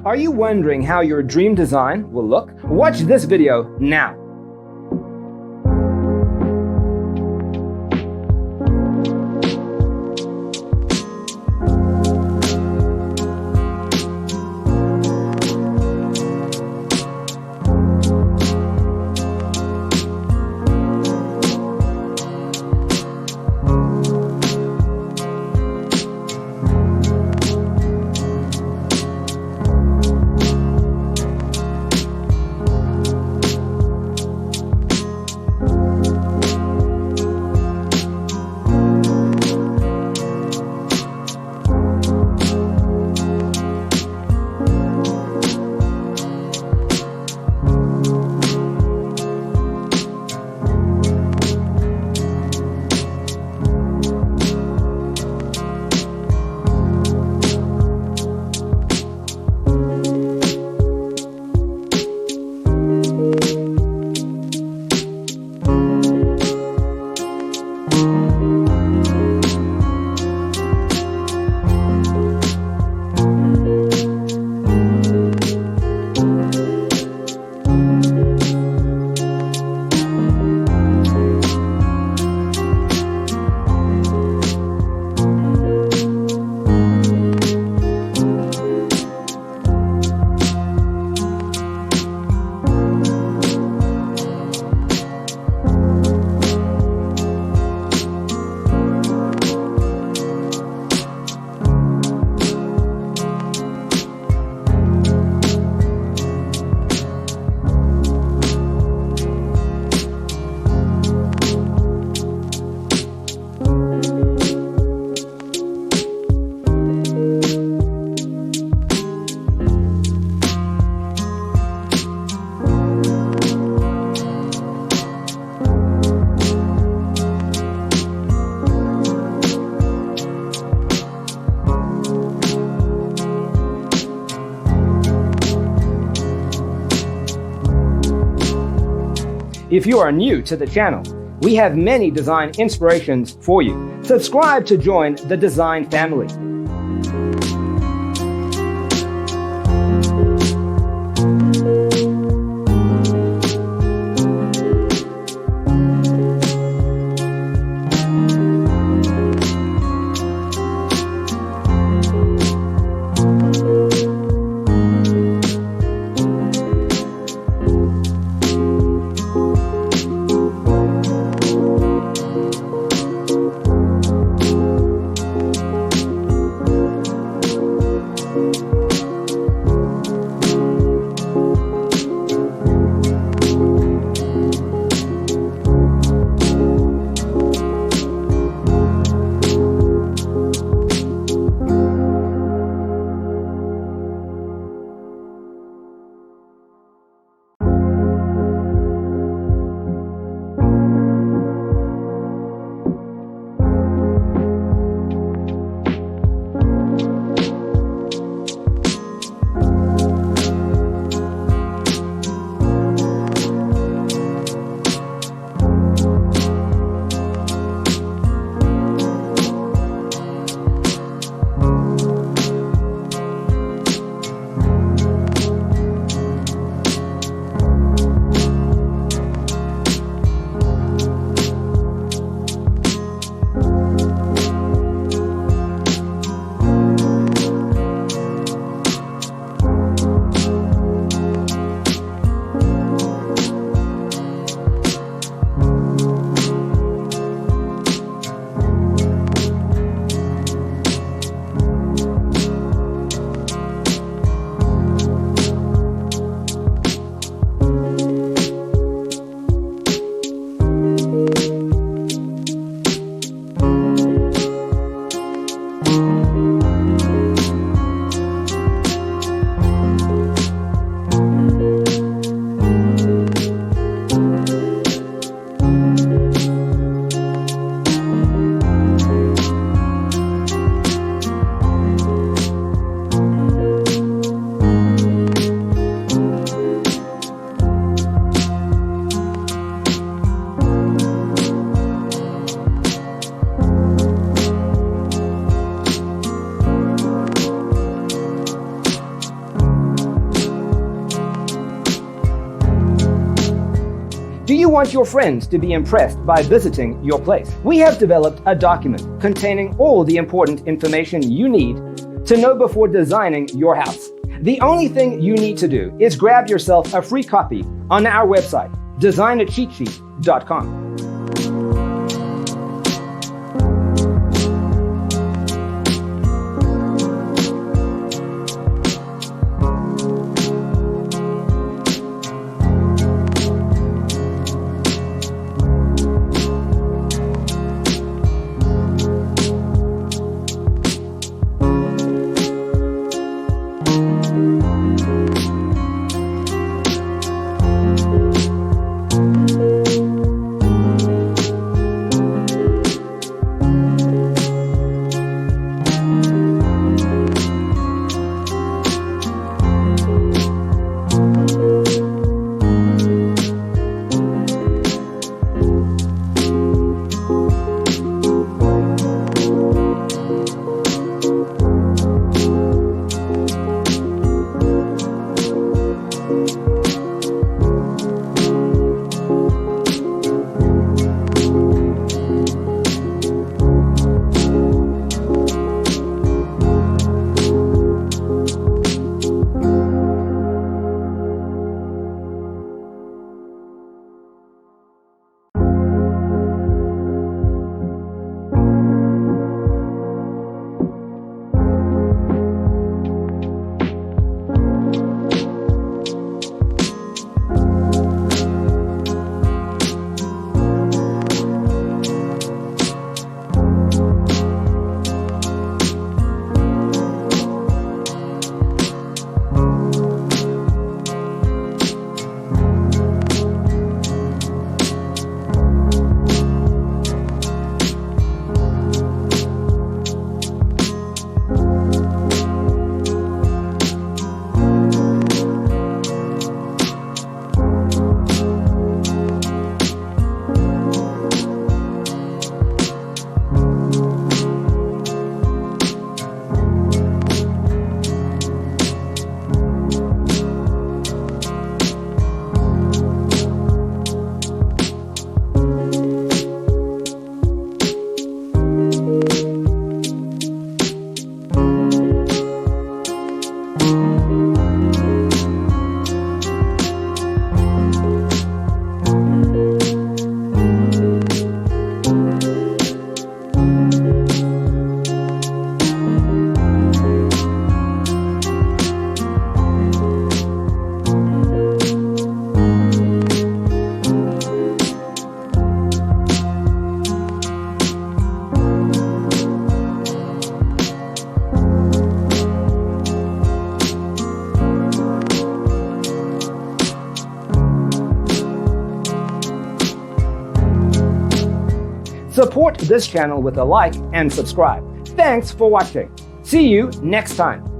Are you wondering how your dream design will look? Watch this video now. If you are new to the channel, we have many design inspirations for you. Subscribe to join the design family. Do you want your friends to be impressed by visiting your place? We have developed a document containing all the important information you need to know before designing your house. The only thing you need to do is grab yourself a free copy on our website, designacheatsheet.com. Support this channel with a like and subscribe. Thanks for watching. See you next time.